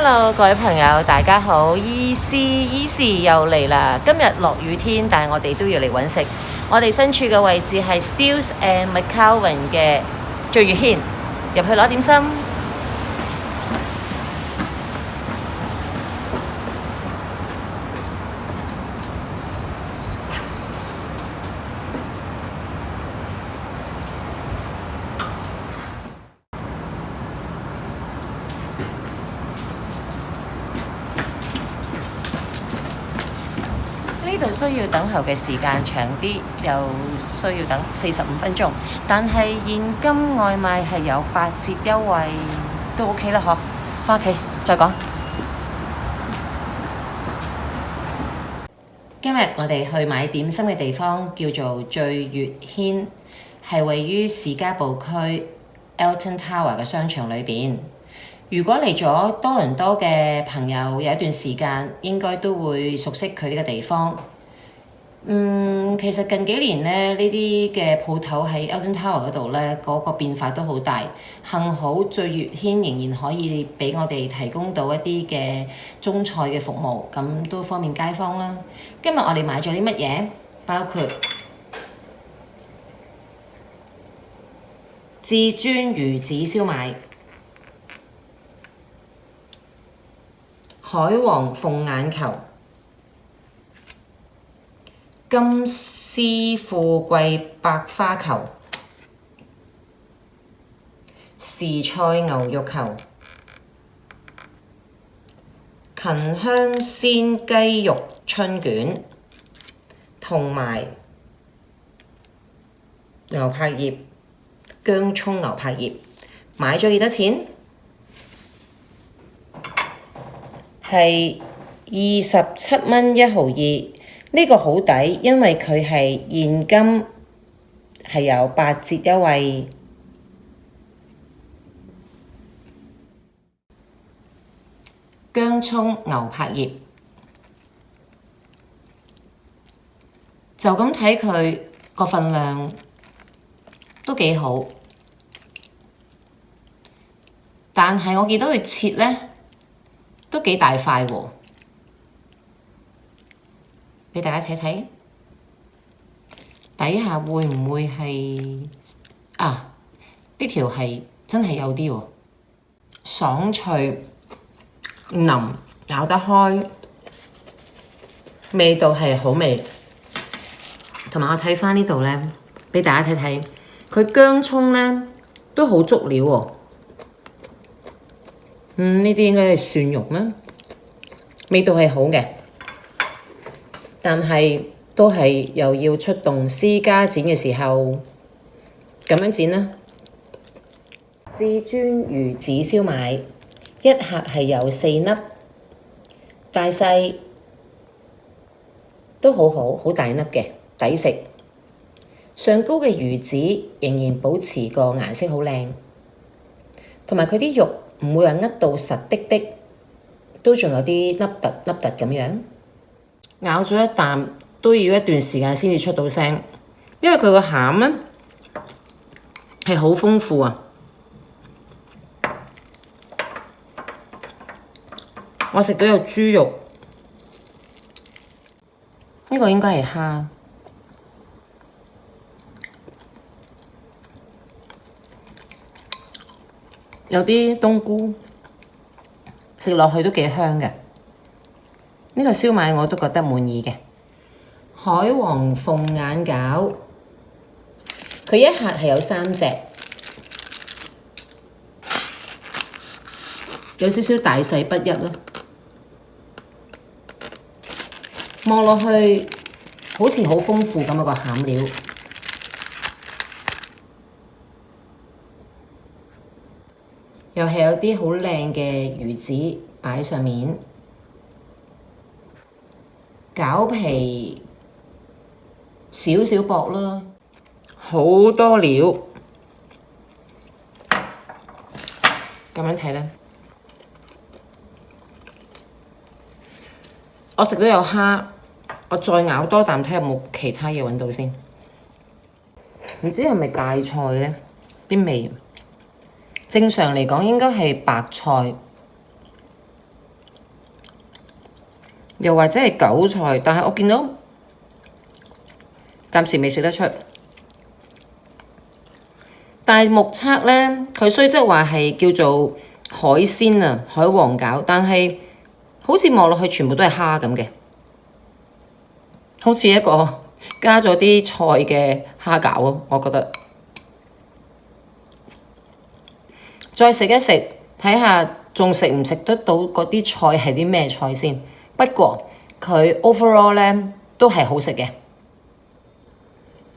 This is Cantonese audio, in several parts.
Hello，各位朋友，大家好，Easy 又嚟啦。今日落雨天，但係我哋都要嚟揾食。我哋身處嘅位置係 Steeles and McCowan 嘅醉月軒，入去攞點心。呢度需要等候嘅時間長啲，又需要等45分鐘。但係現今外賣係有8折優惠，都 OK 啦，嗬。返屋企再講。今日我哋去買點心嘅地方叫做醉月軒，係位於士嘉堡區 Alton Tower 嘅商場裏邊。如果嚟咗多倫多嘅朋友有一段時間，應該都會熟悉佢呢個地方。其實近幾年咧，呢啲嘅鋪頭喺 Alton Tower 嗰度咧，嗰個變化都好大。幸好醉月軒仍然可以俾我哋提供到一啲嘅中菜嘅服務，咁都方便街坊啦。今日我哋買咗啲乜嘢？包括至尊魚子燒賣、海王鳳眼球、金絲富貴白花球、時菜牛肉球、芹香鮮雞肉春卷，同埋牛柏葉、薑葱牛柏葉。買咗幾多錢？係27蚊1毫2，呢個好抵，因為佢係現金係有8折優惠。薑葱牛柏葉，就咁睇佢個份量都幾好，但係我見到佢切呢都幾大塊喎，俾大家睇睇，底下會唔會係呢條係真係有啲喎，爽脆腍，咬得開，味道係好味。同埋我睇返呢度呢，俾大家睇睇，佢薑葱呢都好足料喎。呢啲應該係蒜蓉啦，味道係好嘅，但係都係又要出動私家剪嘅時候，咁樣剪啦。至尊魚子燒賣，一盒係有4粒，大細都好好，好大粒嘅，抵食。上高嘅魚子仍然保持個顏色好靚，同埋佢啲肉唔會話噏到實的的，都仲有啲凹凸咁樣。咬咗一啖都要一段時間先至出到聲，因為佢個餡呢係好豐富啊！我食到有豬肉，呢個應該係蝦，有啲冬菇，食落去都幾香嘅。呢個燒賣我都覺得滿意嘅。海王鳳眼餃，佢一盒係有3隻，有少少大細不一咯。望落去好似好豐富咁啊，個餡料，又係有啲好靚嘅魚子擺上面，餃皮少少薄啦，好多料，咁樣睇咧。我食到有蝦，我再咬多啖睇下有冇其他嘢揾到先。唔知係咪芥菜呢？啲味正常嚟講應該係白菜，又或者係韭菜，但係我見到暫時未食得出。但係目測咧，佢雖則話係叫做海鮮啊，海皇餃，但係好似望落去全部都係蝦咁嘅，好似一個加咗啲菜嘅蝦餃咯，我覺得。再食一食，睇下仲食唔食得到嗰啲菜係啲咩菜先。不過佢 overall 咧都係好食嘅。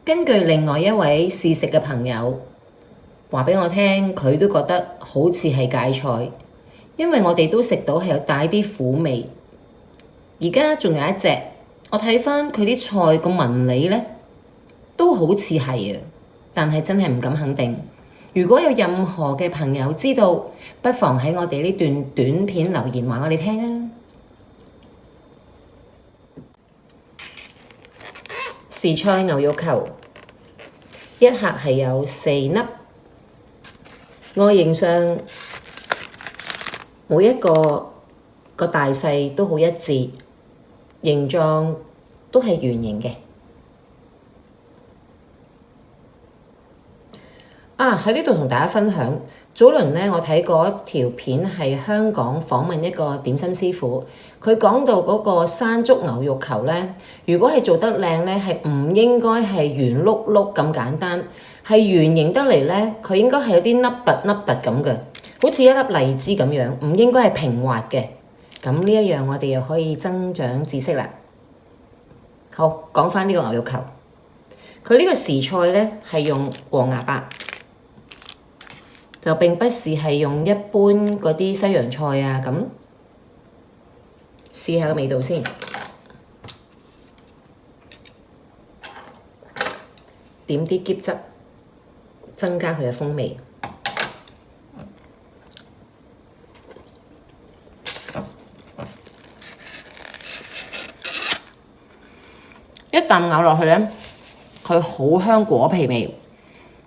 根據另外一位試食嘅朋友話畀我聽，佢都覺得好似係芥菜，因為我哋都食到係有帶啲苦味。而家仲有一隻，我睇返佢啲菜個紋理咧，都好似係啊，但係真係唔敢肯定。如果有任何嘅朋友知道，不妨喺我哋呢段短片留言話我哋聽啊！時菜牛肉球一盒係有4粒，外形上每一個大細都好一致，形狀都係圓形嘅。喺呢度同大家分享，早輪呢，我睇過一條片係香港訪問一個點心師傅，佢講到嗰個山竹牛肉球呢，如果係做得靚呢，係唔應該係圓碌碌咁簡單，係圓形得嚟呢，佢應該係有啲凹凸咁嘅，好似一粒荔枝咁樣，唔應該係平滑嘅。咁呢一樣我哋又可以增長知識啦。好，講返呢個牛肉球，佢呢個時菜呢，係用黃芽白。就並不是係用一般嗰啲西洋菜啊咁，試下個味道先。點啲喼汁，增加佢嘅風味。一啖咬落去咧，佢好香果皮味，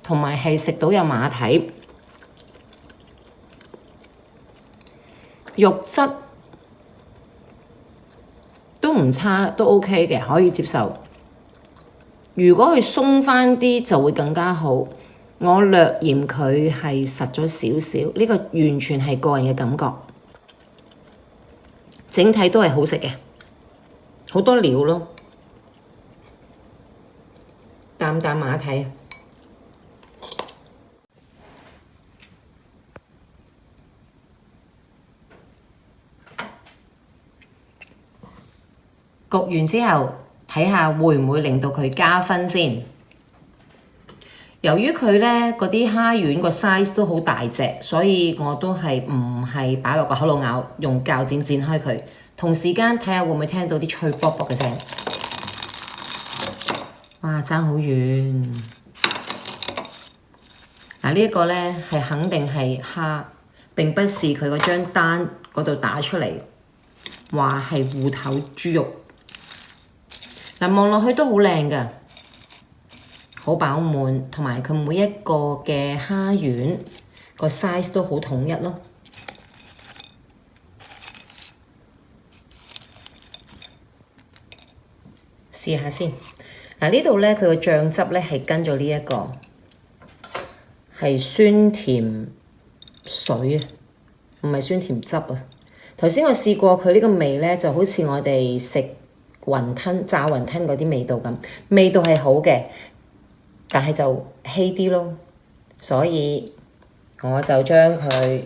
同埋係食到有馬蹄。肉質都唔差，都 OK 嘅，可以接受。如果佢鬆返啲就會更加好。我略嫌佢係實咗少少，呢個完全係個人嘅感覺。整體都係好食嘅，好多料咯，啖馬蹄。焗完之後，睇下會唔會令到佢加分先。由於佢呢嗰啲蝦丸個 size 都好大隻，所以我都係唔係擺落個口度咬，用鉸剪剪開佢。同時間睇下會唔會聽到啲脆卜卜嘅聲。哇，爭好遠！嗱，呢一個呢係肯定係蝦，並不是佢嗰張單嗰度打出嚟話係芋頭豬肉。嗱，望落去都好靚㗎，好飽滿，同埋佢每一個嘅蝦丸個 size 都好統一咯。試下先。嗱，呢度呢，佢個醬汁呢係跟咗呢一個係酸甜水啊，唔係酸甜汁啊。頭先我試過佢呢個味呢，就好似我哋食炸雲吞嗰啲味道咁，味道係好嘅，但係就稀啲咯，所以我就將佢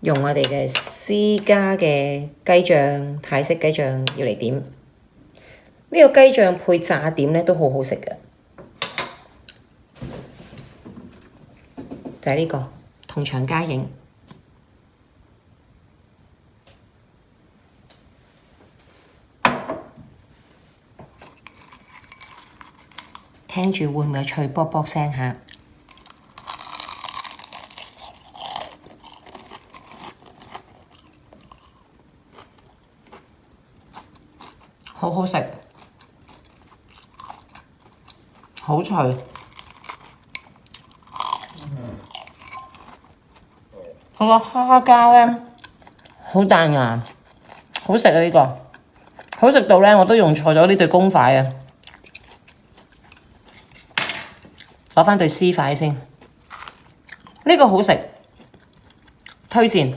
用我哋嘅私家嘅雞醬，泰式雞醬要嚟點。呢個雞醬配炸點呢都好好食嘅，就係呢個同場加映。聽住會唔會有脆卜卜聲下？好好食，好脆。佢個蝦膠呢，好彈牙，好食啊呢個，好食到咧我都用錯咗呢對公筷啊！攞返對絲筷先，呢個好食，推薦。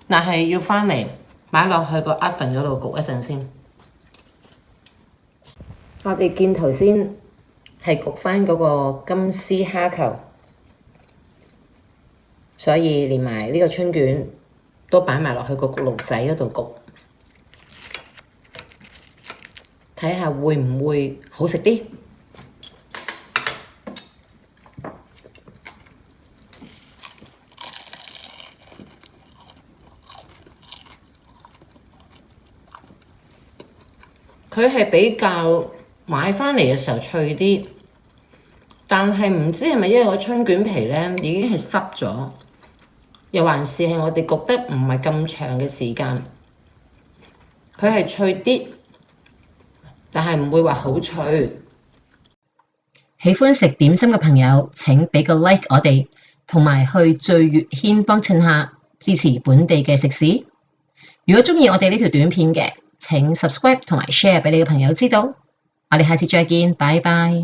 但係要返嚟擺落去個 oven 嗰度焗一陣先。我哋見頭先係焗返嗰個金絲蝦球，所以連埋呢個春卷都擺埋落去個焗爐仔嗰度焗，睇下會唔會好食啲？佢係比較買返嚟嘅時候脆啲，但係唔知係咪因為個春卷皮咧已經係濕咗，又還是係我哋焗得唔係咁長嘅時間，佢係脆啲，但係唔會話好脆。喜歡食點心嘅朋友請俾個 like 我哋，同埋去醉月軒幫襯下，支持本地嘅食肆。如果鍾意我哋呢條短片嘅，請 subscribe 同埋 share 俾你嘅朋友知道。我哋下次再見，拜拜。